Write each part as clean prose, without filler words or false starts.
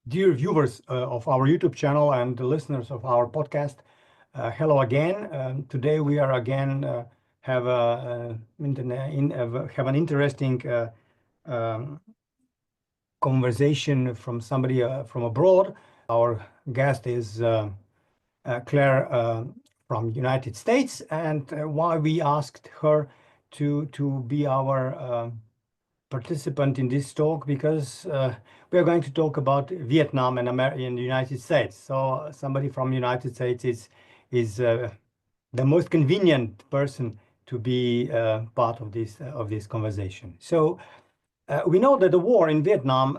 Dear viewers of our YouTube channel and the listeners of our podcast, hello again. Today we are again have an interesting conversation from somebody from abroad. Our guest is Claire from United States, and why we asked her to be our participant in this talk, because we are going to talk about Vietnam and in the United States. So somebody from the United States is the most convenient person to be part of this conversation. So we know that the war in Vietnam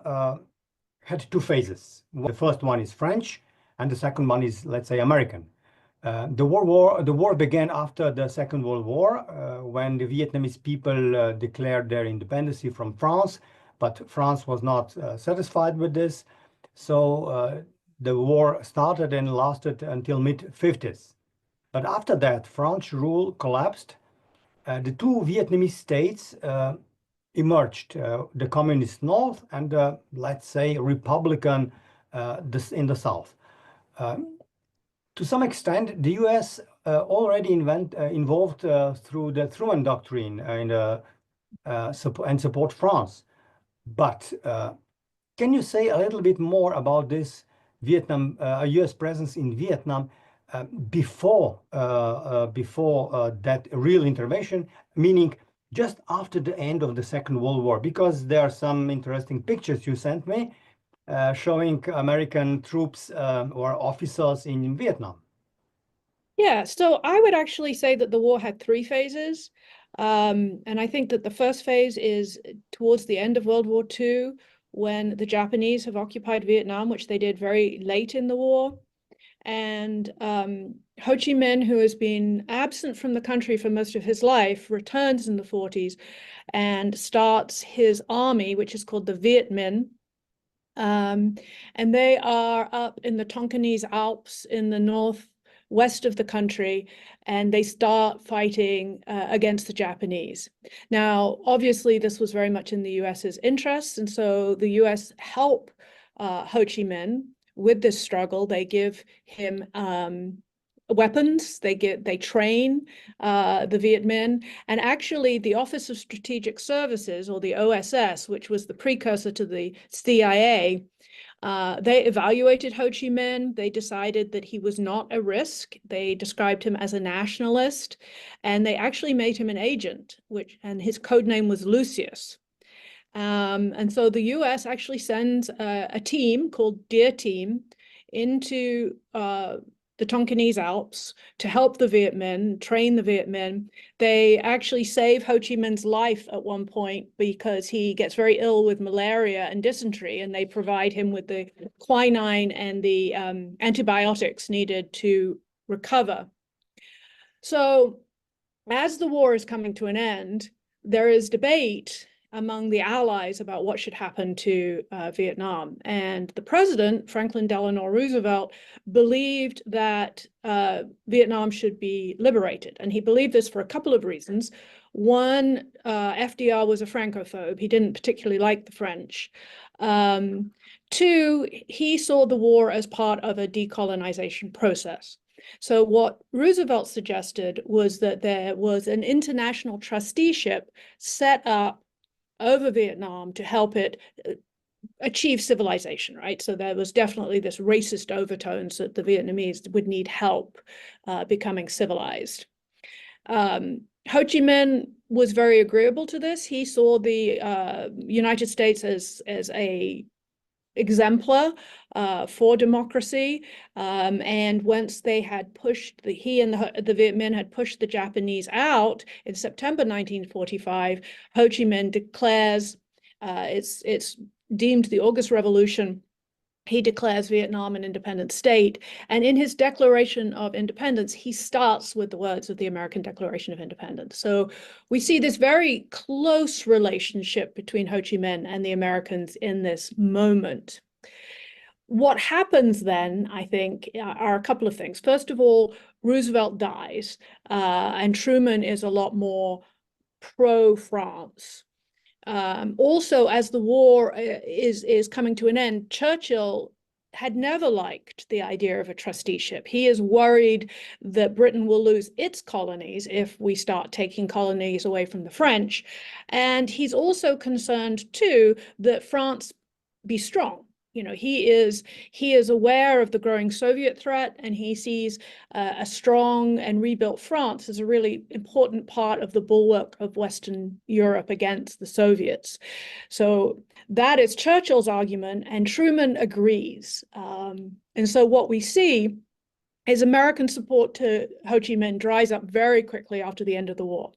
had two phases. The first one is French, and the second one is, let's say, American. The war began after the Second World War, when the Vietnamese people declared their independence from France, but France was not satisfied with this. So the war started and lasted until mid-50s. But after that, French rule collapsed. The two Vietnamese states emerged, the communist north and the, let's say, republican in the south. To some extent, the U.S. already involved through the Truman Doctrine and support France. But can you say a little bit more about this U.S. presence in Vietnam before that real intervention, meaning just after the end of the Second World War? Because there are some interesting pictures you sent me showing American troops or officers in Vietnam. Yeah, so I would actually say that the war had three phases. And I think that the first phase is towards the end of World War II, when the Japanese have occupied Vietnam, which they did very late in the war. And Ho Chi Minh, who has been absent from the country for most of his life, returns in the 40s and starts his army, which is called the Viet Minh. And they are up in the Tonkinese Alps in the northwest of the country, and they start fighting against the Japanese. Now, obviously, this was very much in the US's interests, and so the US help Ho Chi Minh with this struggle. They give him weapons, they train the Viet Minh, and actually the Office of Strategic Services, or the OSS, which was the precursor to the CIA, they evaluated Ho Chi Minh. They decided that he was not a risk. They described him as a nationalist, and they actually made him an agent, and his code name was Lucius. And so the US actually sends a team called Deer Team into the Tonkinese Alps to help the Viet Minh, train the Viet Minh. They actually save Ho Chi Minh's life at one point because he gets very ill with malaria and dysentery, and they provide him with the quinine and the antibiotics needed to recover. So as the war is coming to an end, there is debate among the allies about what should happen to Vietnam. And the president, Franklin Delano Roosevelt, believed that Vietnam should be liberated. And he believed this for a couple of reasons. One, FDR was a Francophobe. He didn't particularly like the French. Two, he saw the war as part of a decolonization process. So what Roosevelt suggested was that there was an international trusteeship set up over Vietnam to help it achieve civilization, right? So there was definitely this racist overtones that the Vietnamese would need help becoming civilized. Ho Chi Minh was very agreeable to this. He saw the United States as a exemplar for democracy, and once they had pushed he and the Viet Minh had pushed the Japanese out in September 1945, Ho Chi Minh declares, it's deemed the August Revolution. He declares Vietnam an independent state, and in his Declaration of Independence, he starts with the words of the American Declaration of Independence. So we see this very close relationship between Ho Chi Minh and the Americans in this moment. What happens then, I think, are a couple of things. First of all, Roosevelt dies, and Truman is a lot more pro-France. Also, as the war is coming to an end, Churchill had never liked the idea of a trusteeship. He is worried that Britain will lose its colonies if we start taking colonies away from the French. And he's also concerned, too, that France be strong. You know, he is aware of the growing Soviet threat, and he sees a strong and rebuilt France as a really important part of the bulwark of Western Europe against the Soviets. So that is Churchill's argument, and Truman agrees. And so what we see is American support to Ho Chi Minh dries up very quickly after the end of the war.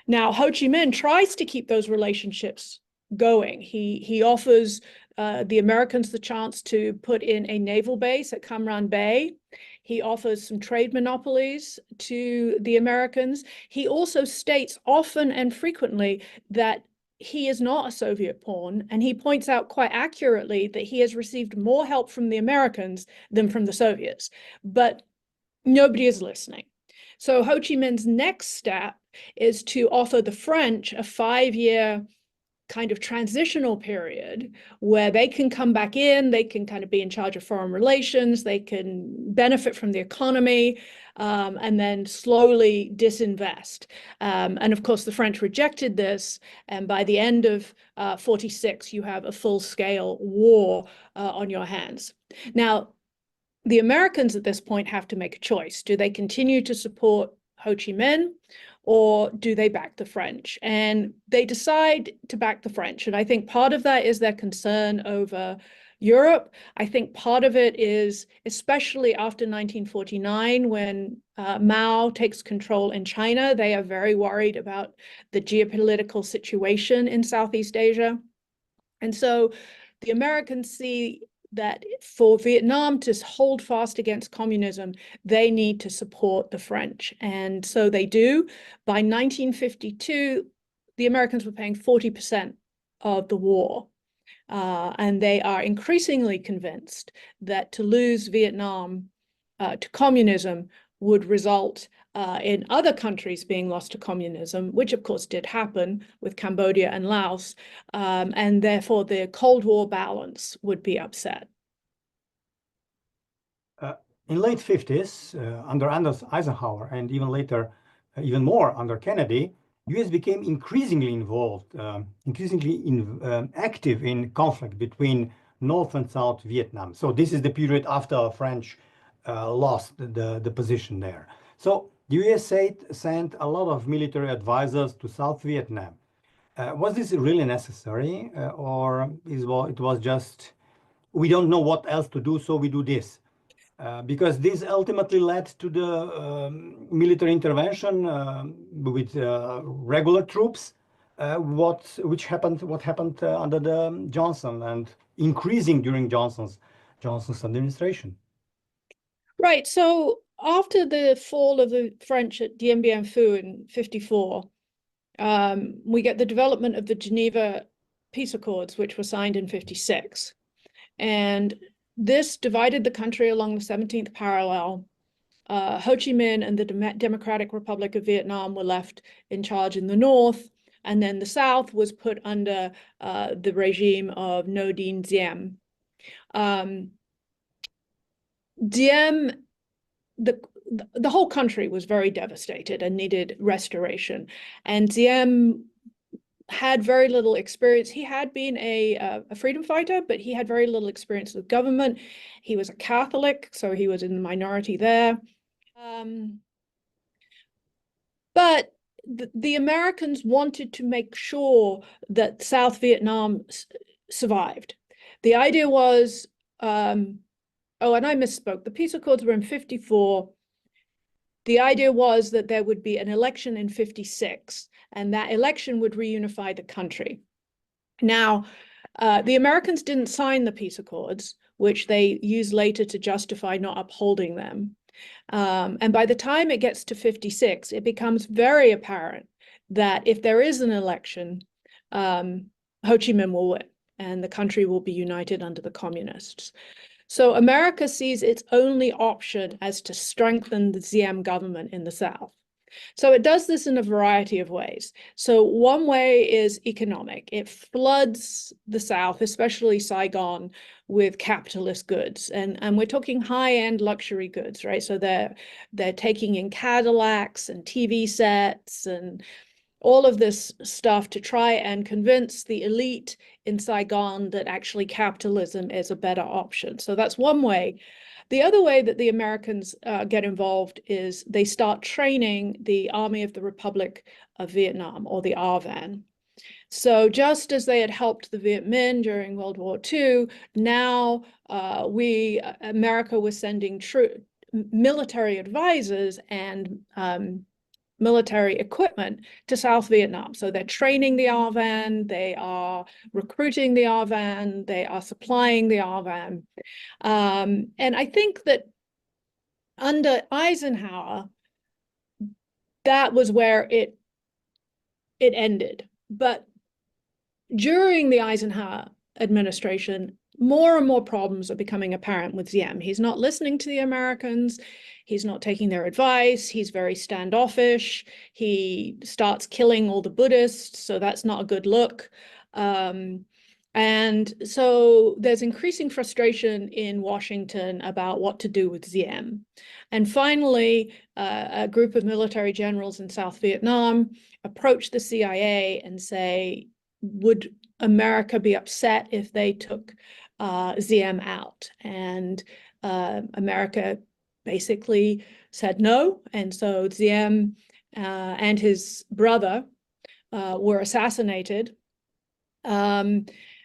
Now, Ho Chi Minh tries to keep those relationships going. He offers the Americans the chance to put in a naval base at Cam Ranh Bay. He offers some trade monopolies to the Americans. He also states often and frequently that he is not a Soviet pawn, and he points out quite accurately that he has received more help from the Americans than from the Soviets, but nobody is listening. So Ho Chi Minh's next step is to offer the French a 5-year kind of transitional period where they can come back in, they can kind of be in charge of foreign relations, they can benefit from the economy, and then slowly disinvest. And of course, the French rejected this, and by the end of 46, you have a full-scale war on your hands. Now, the Americans at this point have to make a choice. Do they continue to support Ho Chi Minh, or do they back the French? And they decide to back the French. And I think part of that is their concern over Europe. I think part of it is, especially after 1949, when Mao takes control in China, they are very worried about the geopolitical situation in Southeast Asia. And so the Americans see that for Vietnam to hold fast against communism, they need to support the French. And so they do. By 1952, the Americans were paying 40% of the war. And they are increasingly convinced that to lose Vietnam to communism would result in other countries being lost to communism, which of course did happen with Cambodia and Laos, and therefore the Cold War balance would be upset. In late 50s, under Anders Eisenhower, and even later, even more under Kennedy, US became increasingly involved, active in conflict between North and South Vietnam. So this is the period after French lost the position there. So the US sent a lot of military advisors to South Vietnam. Was this really necessary, or it was just, we don't know what else to do, so we do this? Because this ultimately led to the military intervention with regular troops. What happened under the Johnson, and increasing during Johnson's administration? Right. So after the fall of the French at Dien Bien Phu in 54, we get the development of the Geneva Peace Accords, which were signed in 56. And this divided the country along the 17th parallel. Ho Chi Minh and the Democratic Republic of Vietnam were left in charge in the north, and then the south was put under the regime of Ngo Dinh Diem. Diem, the whole country was very devastated and needed restoration, and Diem had very little experience. He had been a freedom fighter, but he had very little experience with government. He was a Catholic, so he was in the minority there. But the Americans wanted to make sure that South Vietnam survived. The idea was, oh, and I misspoke. The peace accords were in 54. The idea was that there would be an election in 56, and that election would reunify the country. Now, the Americans didn't sign the peace accords, which they used later to justify not upholding them. And by the time it gets to 56, it becomes very apparent that if there is an election, Ho Chi Minh will win, and the country will be united under the communists. So America sees its only option as to strengthen the Diem government in the South. So it does this in a variety of ways. So one way is economic. It floods the South, especially Saigon, with capitalist goods, and we're talking high-end luxury goods, right? So they're taking in Cadillacs and TV sets and all of this stuff to try and convince the elite in Saigon that actually capitalism is a better option. So that's one way. The other way that the Americans get involved is they start training the Army of the Republic of Vietnam, or the ARVAN. So just as they had helped the Viet Minh during World War II, now America was sending military advisors and military equipment to South Vietnam. So they're training the ARVAN, they are recruiting the ARVAN, they are supplying the ARVAN. And I think that under Eisenhower, that was where it ended. But during the Eisenhower administration, more and more problems are becoming apparent with Diem. He's not listening to the Americans. He's not taking their advice. He's very standoffish. He starts killing all the Buddhists, so that's not a good look. And so there's increasing frustration in Washington about what to do with Diem. And finally, a group of military generals in South Vietnam approach the CIA and say, would America be upset if they took Diem out? And America basically said no. And so Diem and his brother were assassinated.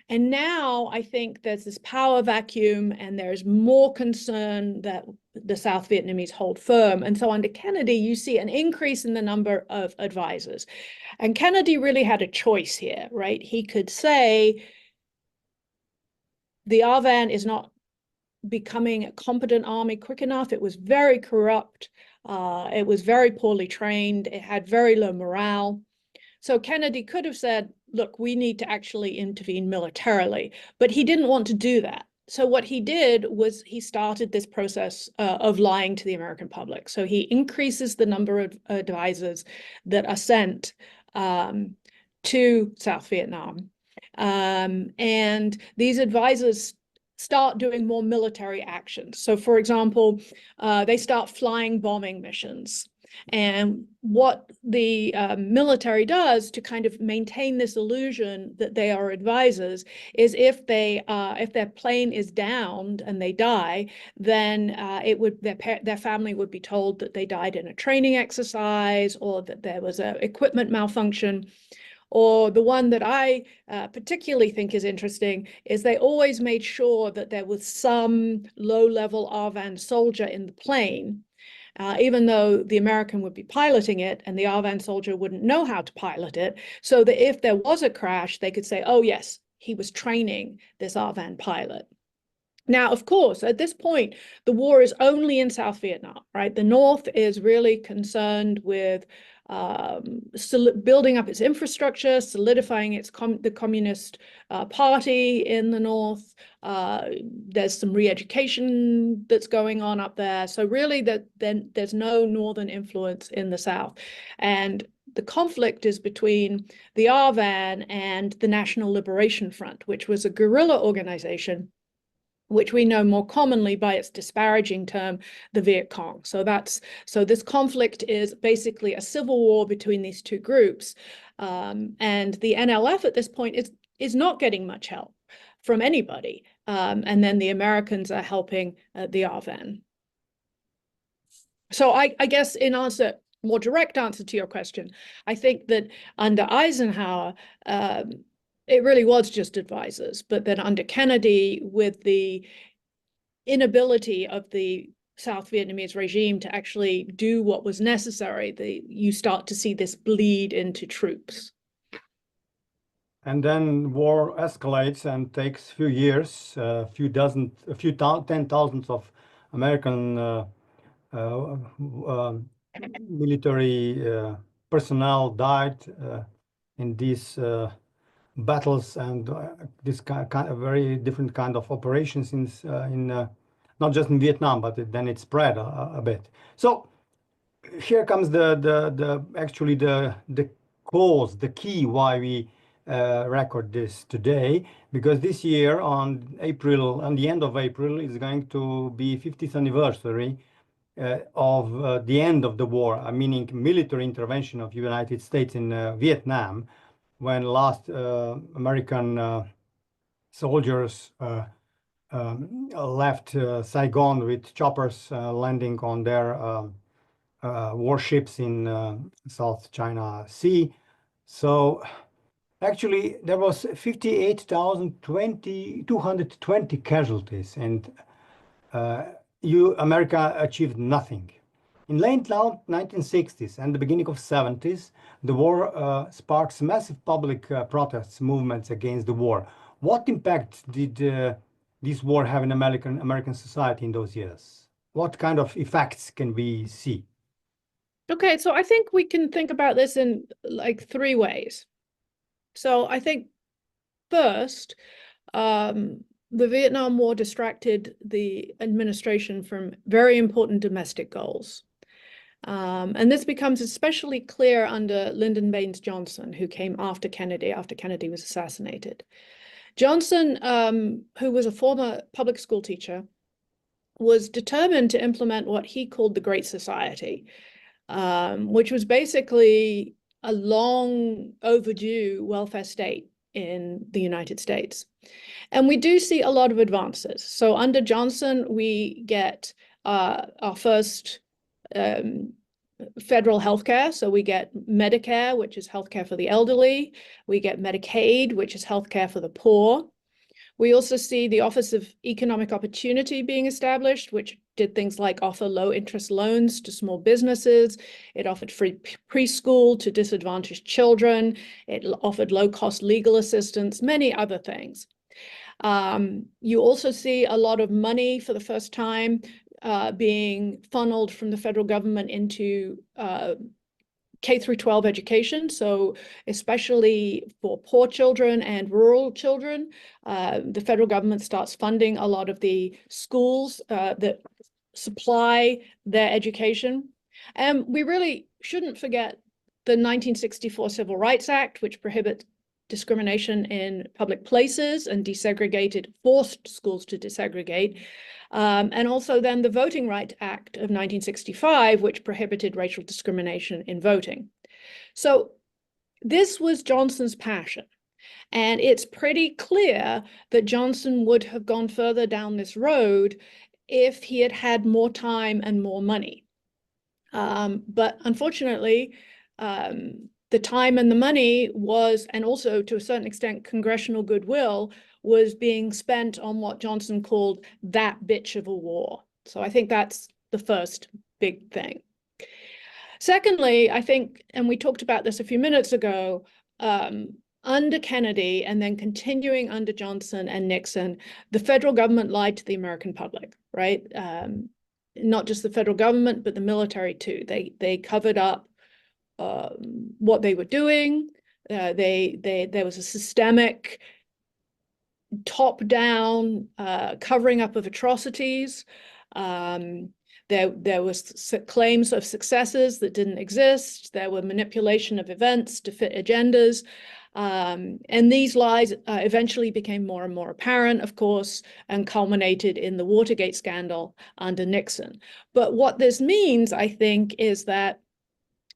And now I think there's this power vacuum, and there's more concern that the South Vietnamese hold firm. And so under Kennedy, you see an increase in the number of advisors. And Kennedy really had a choice here, right? He could say, the ARVAN is not becoming a competent army quick enough. It was very corrupt. It was very poorly trained. It had very low morale. So Kennedy could have said, look, we need to actually intervene militarily, but he didn't want to do that. So what he did was he started this process of lying to the American public. So he increases the number of advisors that are sent to South Vietnam. And these advisors start doing more military actions. So for example, they start flying bombing missions. And what the military does to kind of maintain this illusion that they are advisors is if their plane is downed and they die, then their family would be told that they died in a training exercise, or that there was an equipment malfunction. Or the one that I particularly think is interesting is they always made sure that there was some low-level ARVAN soldier in the plane, even though the American would be piloting it and the ARVAN soldier wouldn't know how to pilot it, so that if there was a crash, they could say, oh yes, he was training this ARVAN pilot. Now, of course, at this point, the war is only in South Vietnam, right? The North is really concerned with building up its infrastructure, solidifying the Communist Party in the North. There's some re-education that's going on up there. So really, there's no Northern influence in the South. And the conflict is between the ARVAN and the National Liberation Front, which was a guerrilla organization, which we know more commonly by its disparaging term, the Viet Cong. So this conflict is basically a civil war between these two groups. And the NLF at this point is not getting much help from anybody. And then the Americans are helping the ARVAN. So I guess in more direct answer to your question, I think that under Eisenhower, it really was just advisors. But then under Kennedy, with the inability of the South Vietnamese regime to actually do what was necessary, you start to see this bleed into troops. And then war escalates and takes a few years, a few 10,000s of American military personnel died in these battles and this kind of very different kind of operations in not just in Vietnam, but then it spread a bit. So here comes actually the cause, the key why we record this today, because this year on the end of April, is going to be 50th anniversary of the end of the war, meaning military intervention of United States in Vietnam, when last American soldiers left Saigon with choppers landing on their warships in South China Sea. So actually there was 58,220 casualties, and America achieved nothing. In late 1960s and the beginning of 70s, the war sparks massive public protests movements against the war. What impact did this war have in American society in those years? What kind of effects can we see? Okay, so I think we can think about this in like three ways. So I think first, the Vietnam War distracted the administration from very important domestic goals. And this becomes especially clear under Lyndon Baines Johnson, who came after Kennedy was assassinated. Johnson, who was a former public school teacher, was determined to implement what he called the Great Society, which was basically a long overdue welfare state in the United States. And we do see a lot of advances. So under Johnson, we get our first federal healthcare. So we get Medicare, which is healthcare for the elderly. We get Medicaid, which is healthcare for the poor. We also see the Office of Economic Opportunity being established, which did things like offer low-interest loans to small businesses. It offered free preschool to disadvantaged children. It offered low-cost legal assistance, many other things. You also see a lot of money for the first time being funneled from the federal government into K through 12 education, so especially for poor children and rural children, the federal government starts funding a lot of the schools that supply their education. And we really shouldn't forget the 1964 Civil Rights Act, which prohibits discrimination in public places and forced schools to desegregate. And also then the Voting Rights Act of 1965, which prohibited racial discrimination in voting. So this was Johnson's passion. And it's pretty clear that Johnson would have gone further down this road if he had had more time and more money. But unfortunately, the time and the money was, and also to a certain extent, congressional goodwill, was being spent on what Johnson called that bitch of a war. So I think that's the first big thing. Secondly, I think, and we talked about this a few minutes ago, under Kennedy and then continuing under Johnson and Nixon, the federal government lied to the American public, right? Not just the federal government, but the military too. They covered up what they were doing. There was a systemic top-down covering up of atrocities. There was claims of successes that didn't exist. There were manipulation of events to fit agendas. And these lies eventually became more and more apparent, of course, and culminated in the Watergate scandal under Nixon. But what this means, I think, is that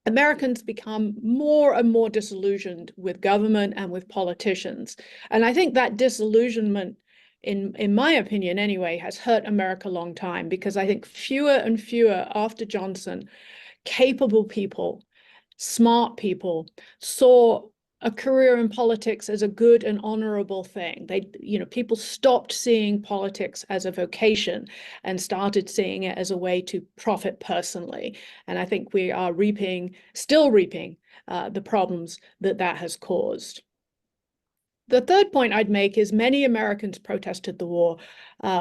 Americans become more and more disillusioned with government and with politicians. And I think that disillusionment, in my opinion anyway, has hurt America a long time, because I think fewer and fewer after Johnson, capable people, smart people, saw a career in politics as a good and honorable thing. People stopped seeing politics as a vocation and started seeing it as a way to profit personally. And I think we are still reaping the problems that has caused. The third point I'd make is many Americans protested the war,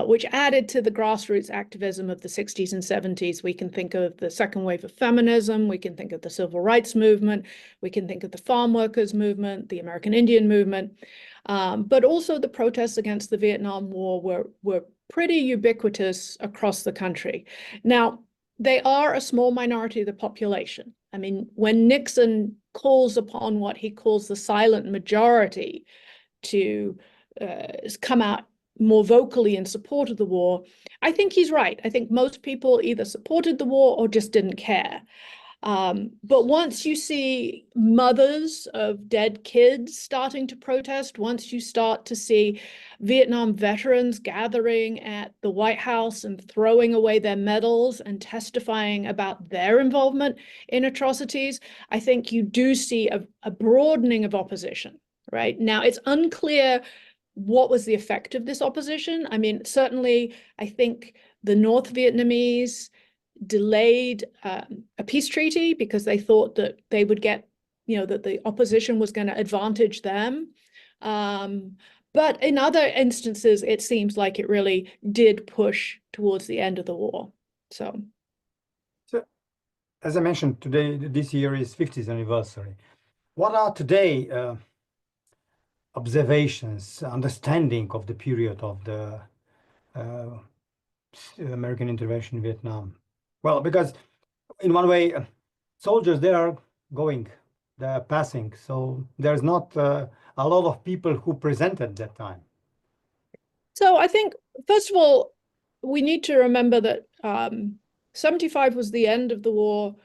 which added to the grassroots activism of the 60s and 70s. We can think of the second wave of feminism. We can think of the civil rights movement. We can think of the farm workers movement, the American Indian movement. But also the protests against the Vietnam War were pretty ubiquitous across the country. Now, they are a small minority of the population. I mean, when Nixon calls upon what he calls the silent majority to come out more vocally in support of the war, I think he's right. I think most people either supported the war or just didn't care. But once you see mothers of dead kids starting to protest, once you start to see Vietnam veterans gathering at the White House and throwing away their medals and testifying about their involvement in atrocities, I think you do see a broadening of opposition, right? Now, it's unclear what was the effect of this opposition. I mean, certainly, I think the North Vietnamese delayed a peace treaty because they thought that they would get, that the opposition was going to advantage them. But in other instances, it seems like it really did push towards the end of the war. So as I mentioned, this year is 50th anniversary. What are today observations, understanding of the period of the American intervention in Vietnam? Well, because in one way, soldiers, they are going, they are passing. So there's not a lot of people who presented that time. So I think, first of all, we need to remember that 75 was the end of the war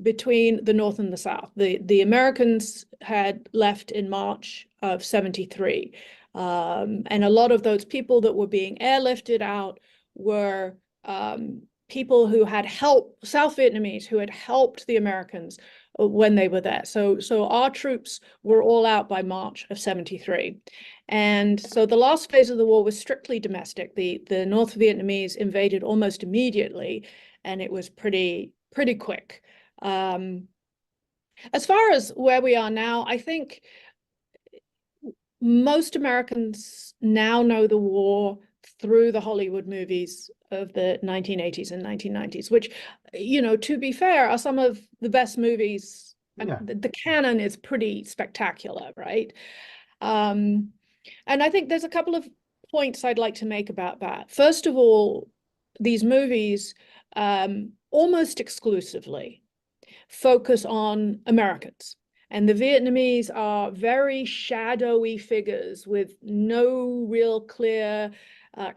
between the North and the South. The Americans had left in March of 73. And a lot of those people that were being airlifted out were people who had helped, South Vietnamese, who had helped the Americans when they were there. So our troops were all out by March of 73. And so the last phase of the war was strictly domestic. The North Vietnamese invaded almost immediately, and it was pretty quick. As far as where we are now, I think most Americans now know the war through the Hollywood movies of the 1980s and 1990s, which, to be fair, are some of the best movies. Yeah. The canon is pretty spectacular, right? And I think there's a couple of points I'd like to make about that. First of all, these movies almost exclusively focus on Americans. And the Vietnamese are very shadowy figures with no real clear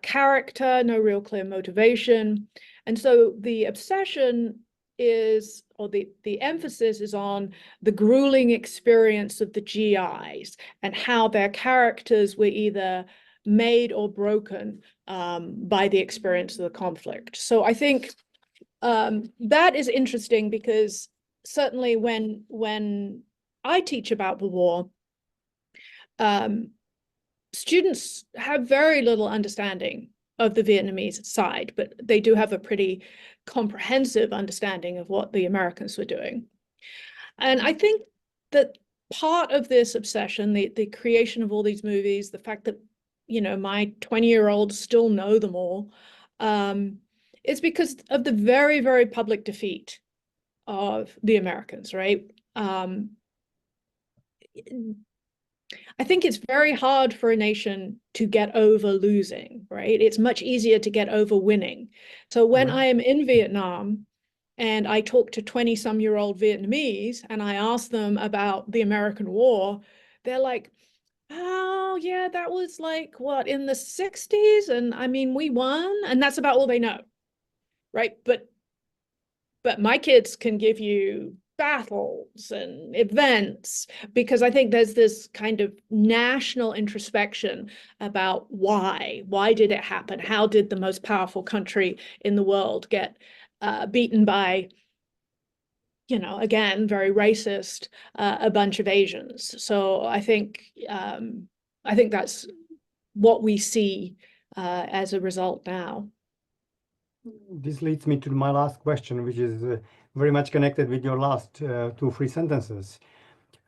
character, no real clear motivation. And so the obsession is, or the emphasis is on the grueling experience of the GIs and how their characters were either made or broken by the experience of the conflict. So I think that is interesting because certainly when I teach about the war, students have very little understanding of the Vietnamese side, but they do have a pretty comprehensive understanding of what the Americans were doing. And I think that part of this obsession, the creation of all these movies, the fact that, my 20-year-olds still know them all, is because of the very, very public defeat of the Americans, right? I think it's very hard for a nation to get over losing, right? It's much easier to get over winning. So when I am in Vietnam and I talk to 20-some-year-old Vietnamese and I ask them about the American War, they're like, oh, yeah, that was like, what, in the 60s? And I mean, we won. And that's about all they know, right? But my kids can give you battles and events, because I think there's this kind of national introspection about why did it happen? How did the most powerful country in the world get beaten by, again, very racist, a bunch of Asians? So I think that's what we see as a result now. This leads me to my last question, which is very much connected with your last 2-3 sentences.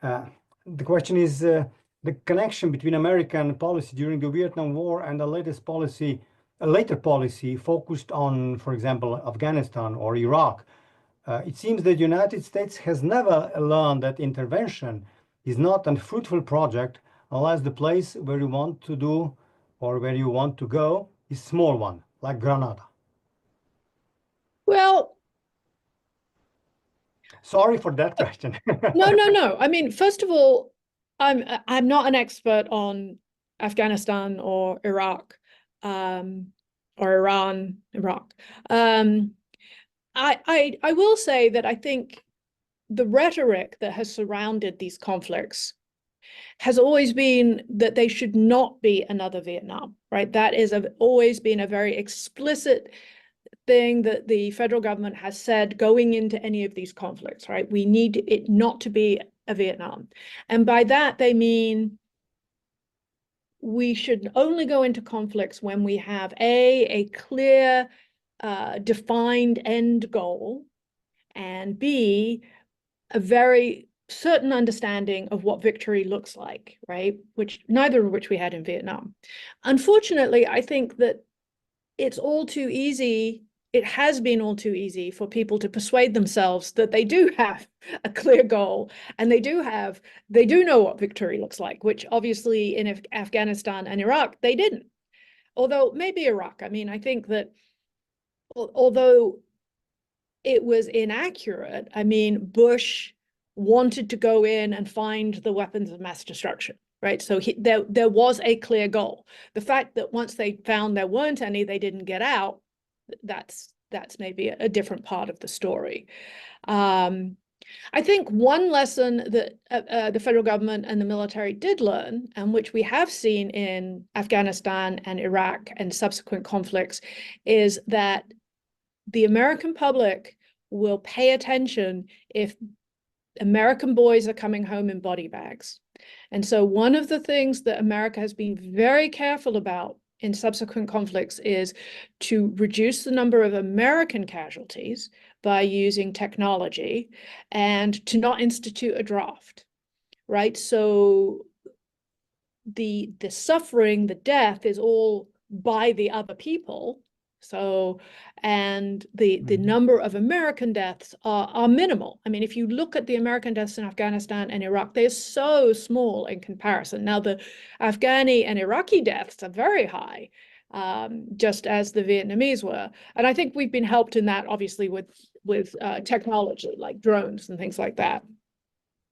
The question is the connection between American policy during the Vietnam War and the later policy focused on, for example, Afghanistan or Iraq. It seems that the United States has never learned that intervention is not a fruitful project unless the place where you want to do or where you want to go is a small one, like Granada. Well, Sorry for that question. No. I mean, first of all, I'm not an expert on Afghanistan or Iraq, or Iran, Iraq. I will say that I think the rhetoric that has surrounded these conflicts has always been that they should not be another Vietnam, right? That is always been a very explicit thing that the federal government has said going into any of these conflicts, right? We need it not to be a Vietnam. And by that, they mean we should only go into conflicts when we have a clear, defined end goal, and B, a very certain understanding of what victory looks like, right? Neither of which we had in Vietnam. Unfortunately, I think that it's all too easy. It has been all too easy for people to persuade themselves that they do have a clear goal and they do know what victory looks like, which obviously in Afghanistan and Iraq, they didn't. Although maybe Iraq, I mean, I think that although it was inaccurate, I mean, Bush wanted to go in and find the weapons of mass destruction, right? So there was a clear goal. The fact that once they found there weren't any, they didn't get out, that's maybe a different part of the story. I think one lesson that the federal government and the military did learn, and which we have seen in Afghanistan and Iraq and subsequent conflicts, is that the American public will pay attention if American boys are coming home in body bags. And so one of the things that America has been very careful about in subsequent conflicts is to reduce the number of American casualties by using technology and to not institute a draft, right? So the suffering, the death is all by the other people. So, and the number of American deaths are minimal. I mean, if you look at the American deaths in Afghanistan and Iraq, they're so small in comparison. Now, the Afghani and Iraqi deaths are very high, just as the Vietnamese were. And I think we've been helped in that, obviously, with technology like drones and things like that.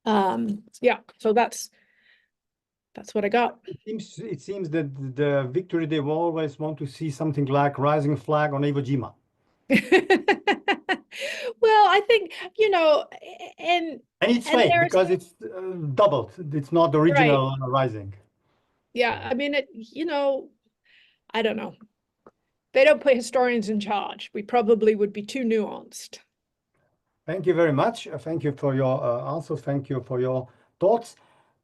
Yeah, so that's what I got. It seems that the victory, they will always want to see something like rising flag on Iwo Jima. Well, I think, and it's fake because it's doubled. It's not the original rising. Yeah, I mean, I don't know. They don't put historians in charge. We probably would be too nuanced. Thank you very much. Thank you for your answers. Thank you for your thoughts.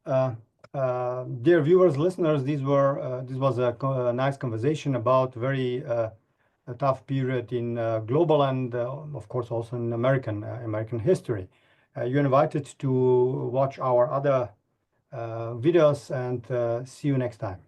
Dear viewers, listeners, this was a nice conversation about very a tough period in global and of course also in American history. You're invited to watch our other videos, and see you next time.